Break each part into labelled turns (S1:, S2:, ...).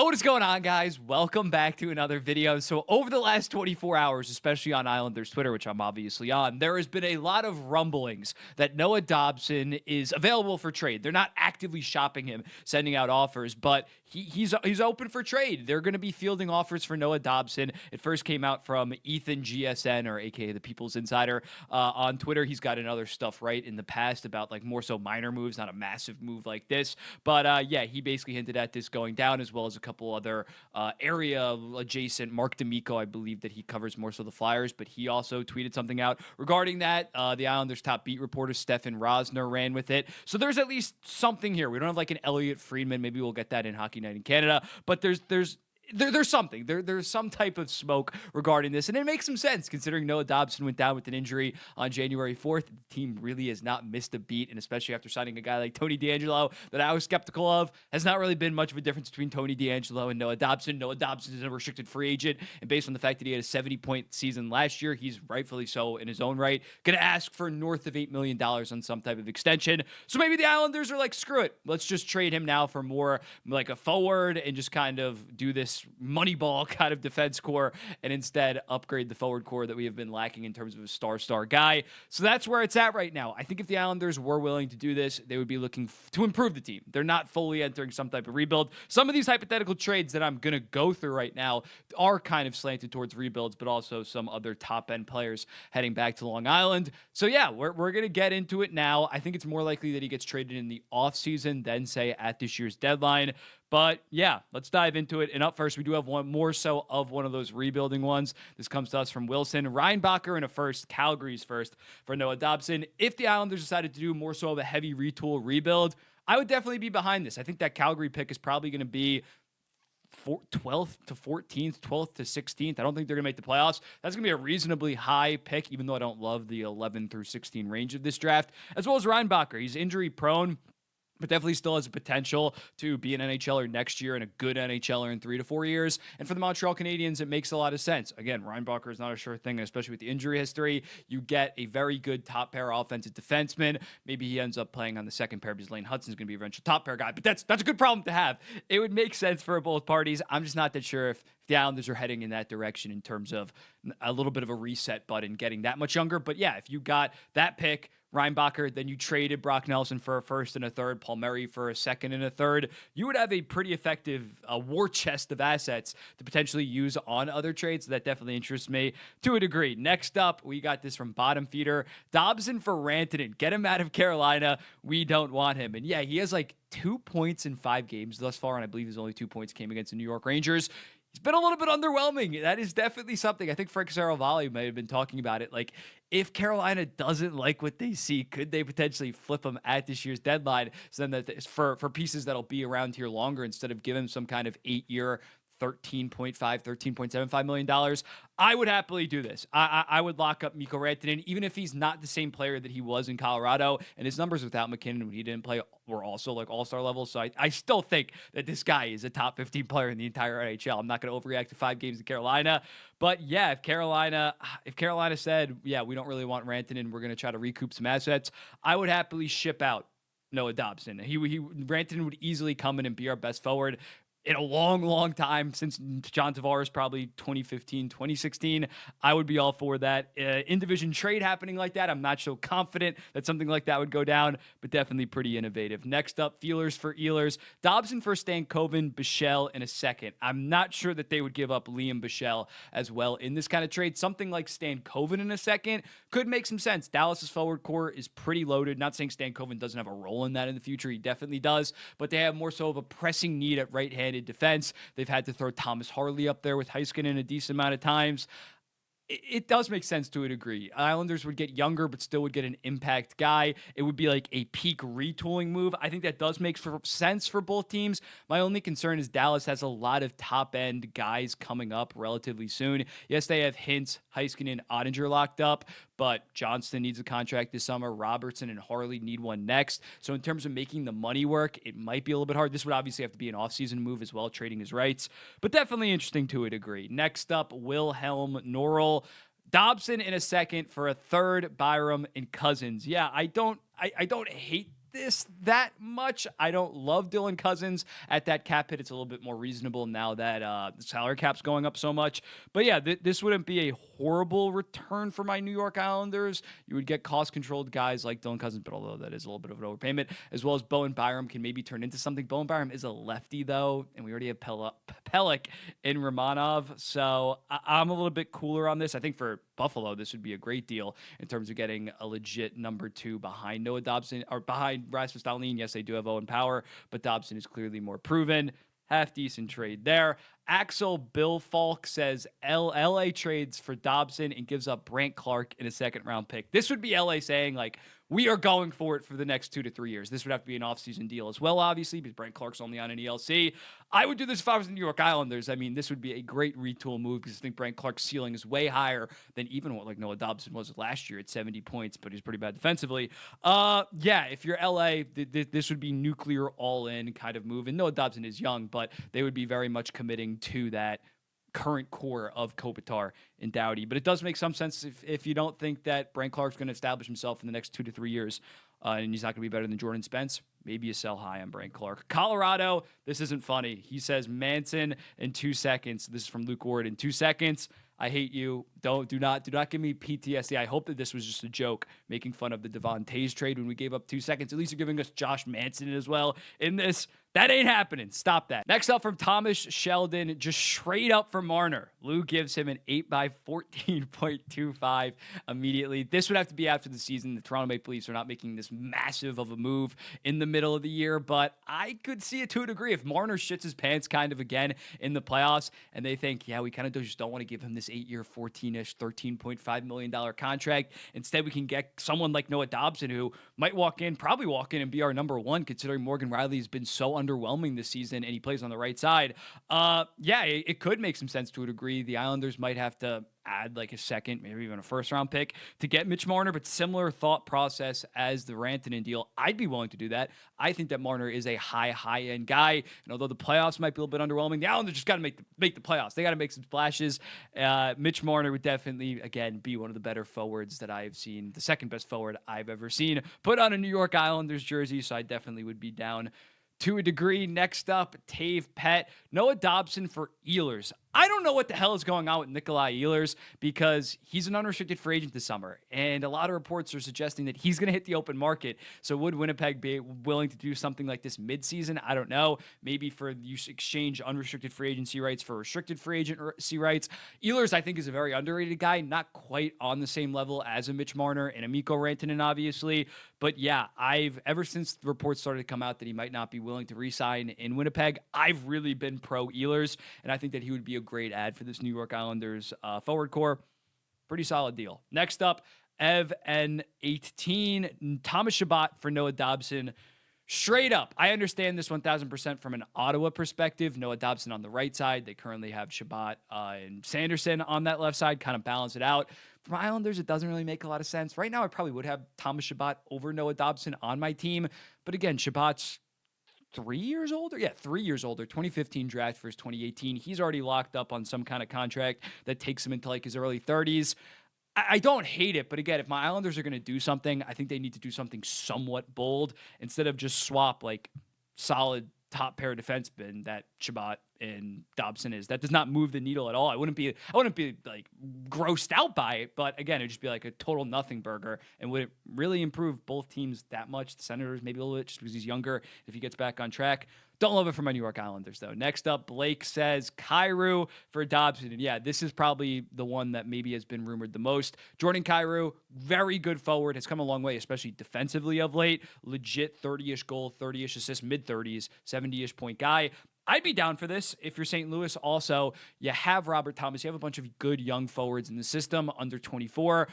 S1: What is going on, guys? Welcome back to another video. So over the last 24 hours, especially on Islanders Twitter, which I'm obviously on, there has been a lot of rumblings that Noah Dobson is available for trade. They're not actively shopping him, sending out offers, but he's open for trade. They're going to be fielding offers for Noah Dobson. It first came out from Ethan GSN, or AKA the People's Insider, on Twitter. He's gotten other stuff right in the past about like more so minor moves, not a massive move like this. But yeah, he basically hinted at this going down, as well as a couple other area adjacent. Mark D'Amico, I believe that he covers more so the Flyers, but he also tweeted something out regarding that. The Islanders' top beat reporter, Stefan Rosner, ran with it. So there's at least something here. We don't have like an Elliot Friedman. Maybe we'll get that in Hockey Night in Canada, but there's something. There's some type of smoke regarding this, and it makes some sense considering Noah Dobson went down with an injury on January 4th. The team really has not missed a beat, and especially after signing a guy like Tony DeAngelo that I was skeptical of, has not really been much of a difference between Tony DeAngelo and Noah Dobson. Noah Dobson is a restricted free agent, and based on the fact that he had a 70-point season last year, he's rightfully so in his own right going to ask for north of $8 million on some type of extension. So maybe the Islanders are like, screw it, let's just trade him now for more like a forward and just kind of do this Moneyball kind of defense core and instead upgrade the forward core that we have been lacking in terms of a star guy. So that's where it's at right now. I think if the Islanders were willing to do this, they would be looking to improve the team. They're not fully entering some type of rebuild. Some of these hypothetical trades that I'm going to go through right now are kind of slanted towards rebuilds, but also some other top end players heading back to Long Island. So yeah, we're going to get into it now. I think it's more likely that he gets traded in the offseason than say at this year's deadline. But yeah, let's dive into it. And up first, we do have one more so of one of those rebuilding ones. This comes to us from Wilson. Reinbacher in a first, Calgary's first for Noah Dobson. If the Islanders decided to do more so of a heavy retool rebuild, I would definitely be behind this. I think that Calgary pick is probably going to be 12th to 14th, 12th to 16th. I don't think they're going to make the playoffs. That's going to be a reasonably high pick, even though I don't love the 11 through 16 range of this draft, as well as Reinbacher. He's injury prone, but definitely still has a potential to be an NHLer next year and a good NHLer in 3 to 4 years. And for the Montreal Canadiens, it makes a lot of sense. Again, Reinbacher is not a sure thing, and especially with the injury history, you get a very good top pair offensive defenseman. Maybe he ends up playing on the second pair because Lane Hudson's going to be a eventual top pair guy, but that's a good problem to have. It would make sense for both parties. I'm just not that sure if the Islanders are heading in that direction in terms of a little bit of a reset button, getting that much younger. But yeah, if you got that pick, Reinbacher, then you traded Brock Nelson for a first and a third, Palmieri for a second and a third, you would have a pretty effective war chest of assets to potentially use on other trades. So that definitely interests me to a degree. Next up, we got this from Bottom Feeder. Dobson for Rantanen. Get him out of Carolina. We don't want him. And yeah, he has like 2 points in 5 games thus far, and I believe his only 2 points came against the New York Rangers. He's been a little bit underwhelming. That is definitely something. I think Frank Saravalli may have been talking about it. Like, if Carolina doesn't like what they see, could they potentially flip him at this year's deadline? So then that for pieces that'll be around here longer instead of giving him some kind of 8-year $13.75 million. I would happily do this. I would lock up Mikko Rantanen, even if he's not the same player that he was in Colorado, and his numbers without McKinnon when he didn't play were also like all-star level. So I still think that this guy is a top 15 player in the entire NHL. I'm not going to overreact to 5 games in Carolina, but yeah, if Carolina said, yeah, we don't really want Rantanen, we're going to try to recoup some assets, I would happily ship out Noah Dobson. Rantanen would easily come in and be our best forward in a long time, since John Tavares, probably 2015, 2016. I would be all for that. In-division trade happening like that, I'm not so confident that something like that would go down, but definitely pretty innovative. Next up, Feelers for Ealers. Dobson for Stankoven, Bichelle in a second. I'm not sure that they would give up Liam Bichelle as well in this kind of trade. Something like Stankoven in a second could make some sense. Dallas's forward core is pretty loaded. Not saying Stankoven doesn't have a role in that in the future. He definitely does, but they have more so of a pressing need at right-handed defense. They've had to throw Thomas Harley up there with Heiskanen a decent amount of times. It does make sense to a degree. Islanders would get younger, but still would get an impact guy. It would be like a peak retooling move. I think that does make sense for both teams. My only concern is Dallas has a lot of top-end guys coming up relatively soon. Yes, they have Hintz, Heiskanen, Ottinger locked up, but Johnston needs a contract this summer. Robertson and Harley need one next. So in terms of making the money work, it might be a little bit hard. This would obviously have to be an offseason move as well, trading his rights, but definitely interesting to a degree. Next up, Wilhelm Norrell. Dobson in a second for a third, Byram and Cousins. Yeah, I don't hate this that much. I don't love Dylan Cousins at that cap hit. It's a little bit more reasonable now that the salary cap's going up so much. But yeah, this wouldn't be a horrible return for my New York Islanders. You would get cost-controlled guys like Dylan Cousins, but although that is a little bit of an overpayment, as well as Bowen Byram can maybe turn into something. Bowen Byram is a lefty, though, and we already have Pelech in Romanov, so I'm a little bit cooler on this. I think for Buffalo, this would be a great deal in terms of getting a legit number two behind Noah Dobson, or behind Rasmus Dahlin. Yes, they do have Owen Power, but Dobson is clearly more proven. Half decent trade there. Axel Bill Falk says LA trades for Dobson and gives up Brandt Clark in a second round pick. This would be LA saying, like, we are going for it for the next 2 to 3 years. This would have to be an offseason deal as well, obviously, because Brandt Clark's only on an ELC. I would do this if I was the New York Islanders. I mean, this would be a great retool move because I think Brandt Clark's ceiling is way higher than even what like Noah Dobson was last year at 70 points, but he's pretty bad defensively. Yeah, if you're LA, this would be nuclear all-in kind of move. And Noah Dobson is young, but they would be very much committing to that current core of Kopitar and Doughty. But it does make some sense if you don't think that Brandt Clark's going to establish himself in the next 2 to 3 years, and he's not going to be better than Jordan Spence. Maybe you sell high on Brandt Clark. Colorado, this isn't funny. He says Manson in 2 seconds. This is from Luke Ward. In 2 seconds, I hate you. Do not give me PTSD. I hope that this was just a joke, making fun of the Devon Tays trade when we gave up 2 seconds. At least you're giving us Josh Manson as well in this. That ain't happening. Stop that. Next up from Thomas Sheldon, just straight up for Marner. Lou gives him an 8x14.25 immediately. This would have to be after the season. The Toronto Maple Leafs are not making this massive of a move in the middle of the year, but I could see it to a degree. If Marner shits his pants kind of again in the playoffs and they think, yeah, we kind of just don't want to give him this 8-year, 14-ish, $13.5 million contract. Instead, we can get someone like Noah Dobson who might probably walk in and be our number one, considering Morgan Riley has been so underwhelming this season and he plays on the right side. Yeah, it could make some sense to a degree. The Islanders might have to add like a second, maybe even a first round pick to get Mitch Marner, but similar thought process as the Rantanen deal. I'd be willing to do that. I think that Marner is a high end guy, and although the playoffs might be a little bit underwhelming, the Islanders just got to make the playoffs. They got to make some splashes. Mitch Marner would definitely, again, be one of the better forwards that I've seen, the second best forward I've ever seen put on a New York Islanders jersey, so I definitely would be down to a degree. Next up, Tave Pet. Noah Dobson for Ehlers. I don't know what the hell is going on with Nikolai Ehlers because he's an unrestricted free agent this summer, and a lot of reports are suggesting that he's going to hit the open market. So would Winnipeg be willing to do something like this midseason? I don't know. Maybe for you exchange unrestricted free agency rights for restricted free agency rights. Ehlers, I think, is a very underrated guy, not quite on the same level as a Mitch Marner and a Mikko Rantanen, obviously. But yeah, ever since the reports started to come out that he might not be willing to re-sign in Winnipeg, I've really been pro Ehlers, and I think that he would be a great ad for this New York Islanders forward core. Pretty solid deal. Next up, Ev N18, Thomas Chabot for Noah Dobson. Straight up, I understand this 1,000% from an Ottawa perspective. Noah Dobson on the right side. They currently have Chabot and Sanderson on that left side, kind of balance it out. For my Islanders, it doesn't really make a lot of sense. Right now, I probably would have Thomas Chabot over Noah Dobson on my team. But again, Chabot's 3 years older? Yeah, 3 years older. 2015 draft versus 2018. He's already locked up on some kind of contract that takes him into like his early 30s. I don't hate it, but again, if my Islanders are going to do something, I think they need to do something somewhat bold instead of just swap like solid top pair defensemen that Chabot and Dobson is. That does not move the needle at all. I wouldn't be like grossed out by it, but again, it'd just be like a total nothing burger. And would it really improve both teams that much? The Senators maybe a little bit just because he's younger. If he gets back on track, don't love it for my New York Islanders though. Next up, Blake says Kyrou for Dobson. And yeah, this is probably the one that maybe has been rumored the most. Jordan Kyrou, very good forward, has come a long way, especially defensively of late. Legit 30-ish goal, 30-ish assist, mid-30s, 70-ish point guy. I'd be down for this if you're St. Louis. Also, you have Robert Thomas. You have a bunch of good young forwards in the system under 24.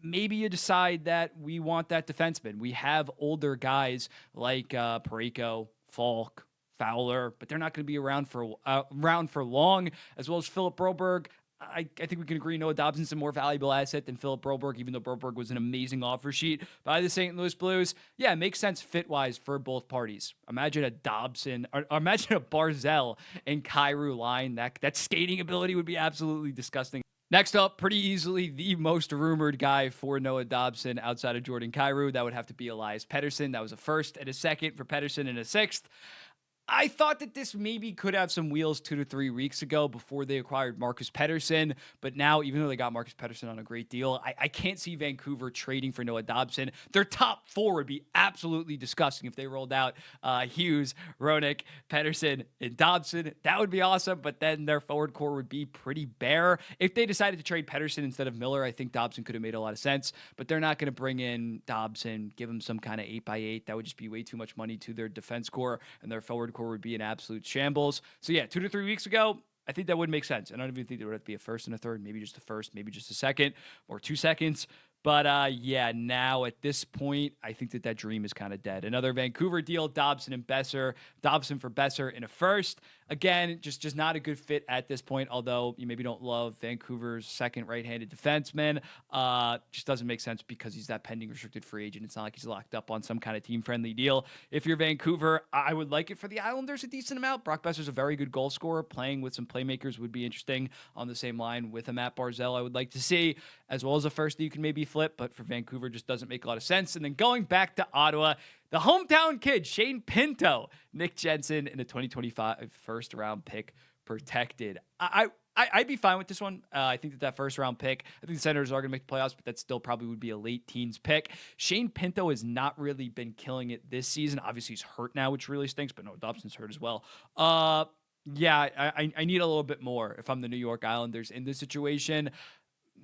S1: Maybe you decide that we want that defenseman. We have older guys like Parayko, Falk, Fowler, but they're not going to be around for long, as well as Philip Broberg. I think we can agree Noah Dobson's a more valuable asset than Philip Broberg, even though Broberg was an amazing offer sheet by the St. Louis Blues. Yeah, it makes sense fit-wise for both parties. Imagine a Dobson, or imagine a Barzell and Kyrou line. That skating ability would be absolutely disgusting. Next up, pretty easily the most rumored guy for Noah Dobson outside of Jordan Kyrou. That would have to be Elias Pettersson. That was a first and a second for Pettersson and a sixth. I thought that this maybe could have some wheels 2 to 3 weeks ago before they acquired Marcus Pettersson. But now, even though they got Marcus Pettersson on a great deal, I can't see Vancouver trading for Noah Dobson. Their top four would be absolutely disgusting if they rolled out Hughes, Ronick, Pettersson, and Dobson. That would be awesome. But then their forward core would be pretty bare. If they decided to trade Pettersson instead of Miller, I think Dobson could have made a lot of sense. But they're not going to bring in Dobson, give him some kind of 8x8. That would just be way too much money to their defense core, and their forward core would be in absolute shambles. So yeah, 2 to 3 weeks ago, I think that would make sense. I don't even think there would have to be a first and a third, maybe just a first, maybe just a second or 2 seconds. But yeah, now at this point, I think that dream is kind of dead. Another Vancouver deal, Dobson and Besser. Dobson for Besser in a first. Again, just not a good fit at this point, although you maybe don't love Vancouver's second right-handed defenseman. Just doesn't make sense because he's that pending restricted free agent. It's not like he's locked up on some kind of team-friendly deal. If you're Vancouver, I would like it for the Islanders a decent amount. Brock Besser's a very good goal scorer. Playing with some playmakers would be interesting on the same line with a Matt Barzal I would like to see, as well as a first that you can maybe flip, but for Vancouver just doesn't make a lot of sense. And then going back to Ottawa, the hometown kid, Shane Pinto, Nick Jensen in a 2025 first round pick protected. I'd be fine with this one. I think that first round pick, I think the Senators are going to make the playoffs, but that still probably would be a late teens pick. Shane Pinto has not really been killing it this season. Obviously, he's hurt now, which really stinks, but no, Dobson's hurt as well. Yeah, I need a little bit more if I'm the New York Islanders in this situation.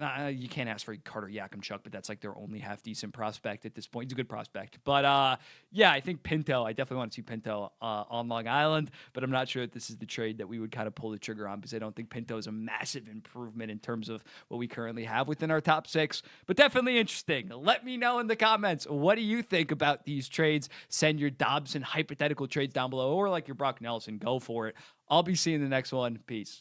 S1: You can't ask for Carter Yakimchuk, but that's like their only half decent prospect at this point. He's a good prospect, but yeah, I think Pinto. I definitely want to see Pinto on Long Island, but I'm not sure that this is the trade that we would kind of pull the trigger on because I don't think Pinto is a massive improvement in terms of what we currently have within our top six. But definitely interesting. Let me know in the comments, what do you think about these trades? Send your Dobson hypothetical trades down below, or like your Brock Nelson, go for it. I'll be seeing the next one. Peace.